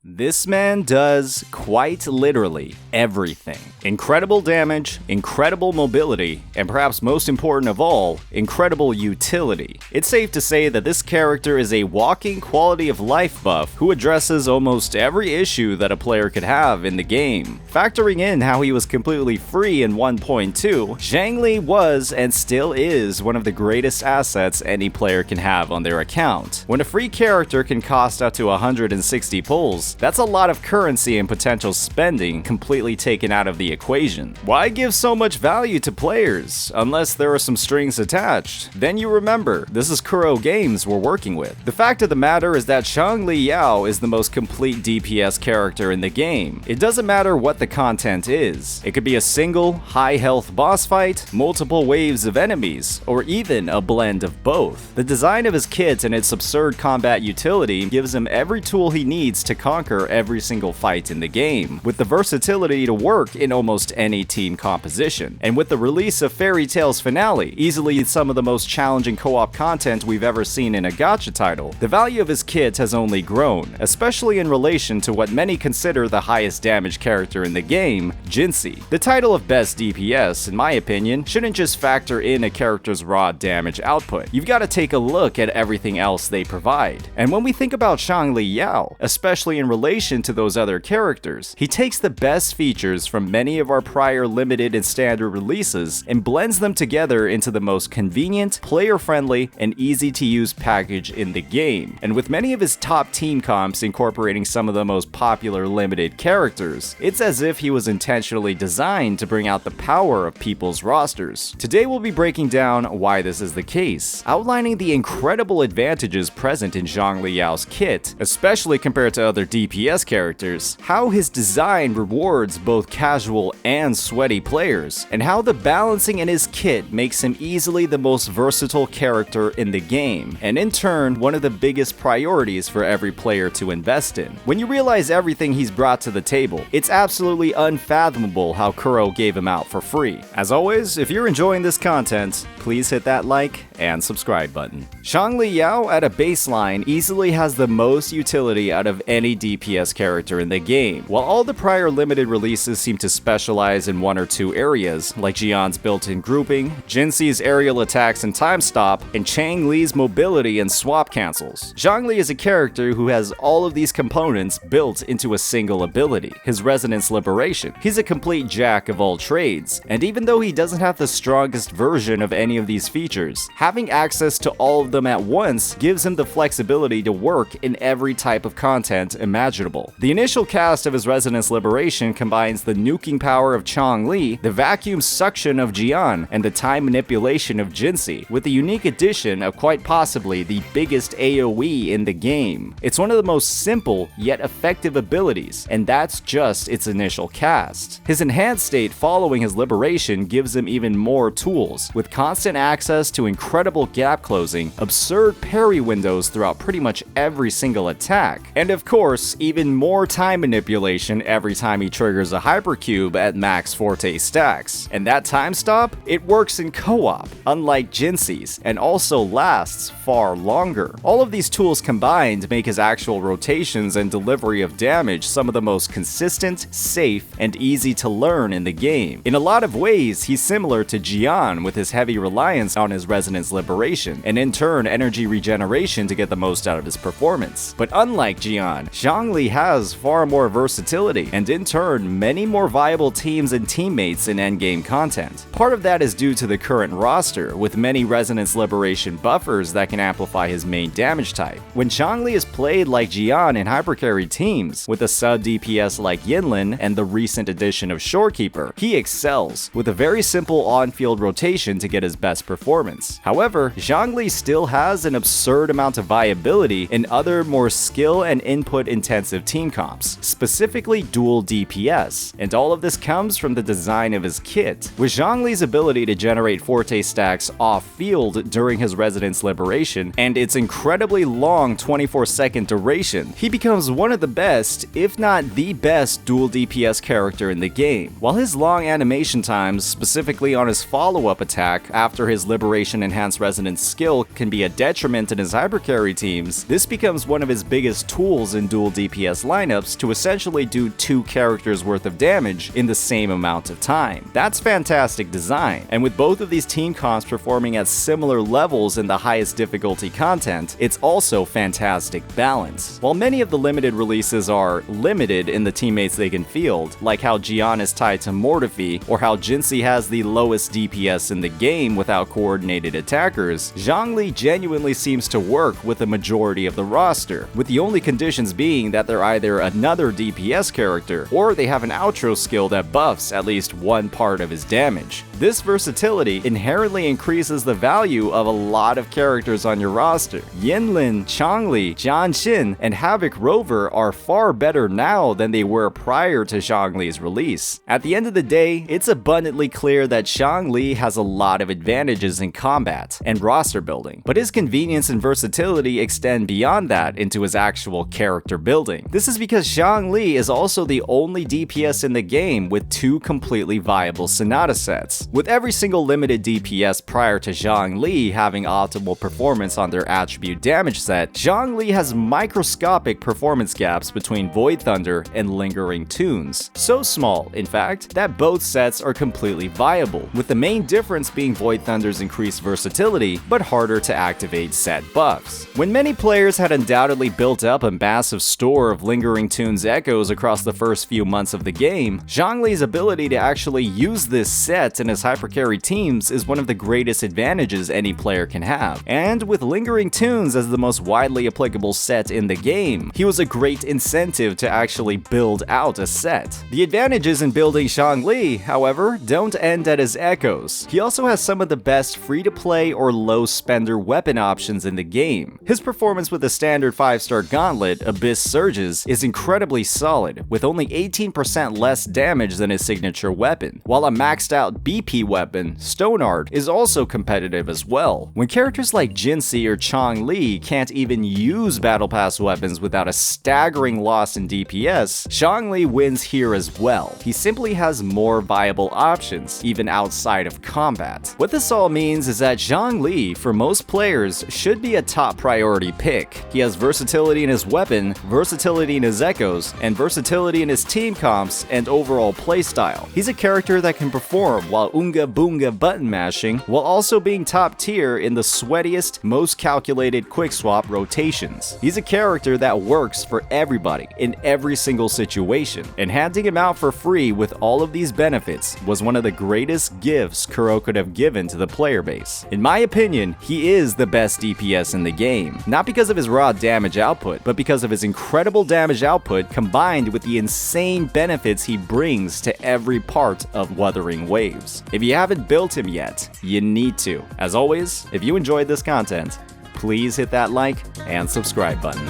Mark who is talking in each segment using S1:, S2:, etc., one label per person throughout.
S1: This man does quite literally everything. Incredible damage, incredible mobility, and perhaps most important of all, incredible utility. It's safe to say that this character is a walking quality of life buff who addresses almost every issue that a player could have in the game. Factoring in how he was completely free in 1.2, Xiangli was and still is one of the greatest assets any player can have on their account. When a free character can cost up to 160 pulls, that's a lot of currency and potential spending completely taken out of the equation. Why give so much value to players, unless there are some strings attached? Then you remember, this is Kuro Games we're working with. The fact of the matter is that Xiangli Yao is the most complete DPS character in the game. It doesn't matter what the content is. It could be a single, high health boss fight, multiple waves of enemies, or even a blend of both. The design of his kit and its absurd combat utility gives him every tool he needs to conquer every single fight in the game, with the versatility to work in almost any team composition. And with the release of Fairy Tail's finale, easily some of the most challenging co-op content we've ever seen in a gacha title, the value of his kit has only grown, especially in relation to what many consider the highest damage character in the game, Jinsi. The title of best DPS, in my opinion, shouldn't just factor in a character's raw damage output. You've got to take a look at everything else they provide. And when we think about Xiangli Yao, especially in relation to those other characters, he takes the best features from many of our prior limited and standard releases and blends them together into the most convenient, player-friendly, and easy-to-use package in the game. And with many of his top team comps incorporating some of the most popular limited characters, it's as if he was intentionally designed to bring out the power of people's rosters. Today we'll be breaking down why this is the case, outlining the incredible advantages present in Xiangli Yao's kit, especially compared to other DPS characters, how his design rewards both casual and sweaty players, and how the balancing in his kit makes him easily the most versatile character in the game, and in turn, one of the biggest priorities for every player to invest in. When you realize everything he's brought to the table, it's absolutely unfathomable how Kuro gave him out for free. As always, if you're enjoying this content, please hit that like and subscribe button. Xiangli Yao at a baseline easily has the most utility out of any DPS character in the game. While all the prior limited releases seem to specialize in one or two areas, like Jian's built-in grouping, Jinsi's aerial attacks and time stop, and Xiangli's mobility and swap cancels, Xiangli is a character who has all of these components built into a single ability, his Resonance Liberation. He's a complete jack of all trades, and even though he doesn't have the strongest version of any of these features, having access to all of them at once gives him the flexibility to work in every type of content imaginable. The initial cast of his Resonance Liberation combines the nuking power of Xiangli, the vacuum suction of Jian, and the time manipulation of Jinsi, with the unique addition of quite possibly the biggest AoE in the game. It's one of the most simple yet effective abilities, and that's just its initial cast. His enhanced state following his liberation gives him even more tools, with constant access to incredible gap closing, absurd parry windows throughout pretty much every single attack, and of course, even more time manipulation every time he triggers a hypercube at max forte stacks. And that time stop? It works in co-op, unlike Jinsi's, and also lasts far longer. All of these tools combined make his actual rotations and delivery of damage some of the most consistent, safe, and easy to learn in the game. In a lot of ways, he's similar to Jian with his heavy reliance on his Resonance Liberation, and in turn energy regeneration to get the most out of his performance. But unlike Jian, Xiangli has far more versatility, and in turn many more viable teams and teammates in endgame content. Part of that is due to the current roster, with many Resonance Liberation buffers that can amplify his main damage type. When Xiangli is played like Jian in hypercarry teams, with a sub DPS like Yinlin and the recent addition of Shorekeeper, he excels, with a very simple on-field rotation to get his best performance. However, Xiangli still has an absurd amount of viability in other more skill and input-intensive team comps, specifically dual DPS, and all of this comes from the design of his kit. With Xiangli's ability to generate forte stacks off-field during his Resonance Liberation, and its incredibly long 24-second duration, he becomes one of the best, if not the best, dual DPS character in the game. While his long animation times, specifically on his follow-up attack after his Liberation enhanced Enhanced Resonance skill can be a detriment in his hypercarry teams, this becomes one of his biggest tools in dual DPS lineups to essentially do 2 characters worth of damage in the same amount of time. That's fantastic design, and with both of these team comps performing at similar levels in the highest difficulty content, it's also fantastic balance. While many of the limited releases are limited in the teammates they can field, like how Gian is tied to Mortefi, or how Jinsi has the lowest DPS in the game without coordinated attackers, Xiangli genuinely seems to work with the majority of the roster, with the only conditions being that they're either another DPS character, or they have an outro skill that buffs at least one part of his damage. This versatility inherently increases the value of a lot of characters on your roster. Yinlin, Xiangli, Jianxin, and Havoc Rover are far better now than they were prior to Xiangli's release. At the end of the day, it's abundantly clear that Xiangli has a lot of advantages in combat and roster building, but his convenience and versatility extend beyond that into his actual character building. This is because Xiangli is also the only DPS in the game with 2 completely viable Sonata sets. With every single limited DPS prior to Xiangli having optimal performance on their attribute damage set, Xiangli has microscopic performance gaps between Void Thunder and Lingering Tunes. So small, in fact, that both sets are completely viable, with the main difference being Void Thunder's increased versatility, but harder to activate set buffs. When many players had undoubtedly built up a massive store of Lingering Tunes echoes across the first few months of the game, Xiangli's ability to actually use this set in his hypercarry teams is one of the greatest advantages any player can have. And with Lingering Tunes as the most widely applicable set in the game, he was a great incentive to actually build out a set. The advantages in building Xiangli, however, don't end at his echoes. He also has some of the best free-to-play or low-spender weapon options in the game. His performance with the standard 5-star gauntlet, Abyss Surges, is incredibly solid, with only 18% less damage than his signature weapon, while a maxed-out BP weapon, Stoneart, is also competitive as well. When characters like Jinsi or Xiangli can't even use Battle Pass weapons without a staggering loss in DPS, Xiangli wins here as well. He simply has more viable options, even outside of combat. What this all means is that Xiangli, for most players, should be a top priority pick. He has versatility in his weapon, versatility in his echoes, and versatility in his team comps and overall playstyle. He's a character that can perform while Unga Boonga button mashing, while also being top tier in the sweatiest, most calculated quick swap rotations. He's a character that works for everybody in every single situation, and handing him out for free with all of these benefits was one of the greatest gifts Kuro could have given to the player base. In my opinion, he is the best DPS in the game, not because of his raw damage output, but because of his incredible damage output combined with the insane benefits he brings to every part of Wuthering Waves. If you haven't built him yet, you need to. As always, if you enjoyed this content, please hit that like and subscribe button.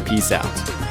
S1: Peace out.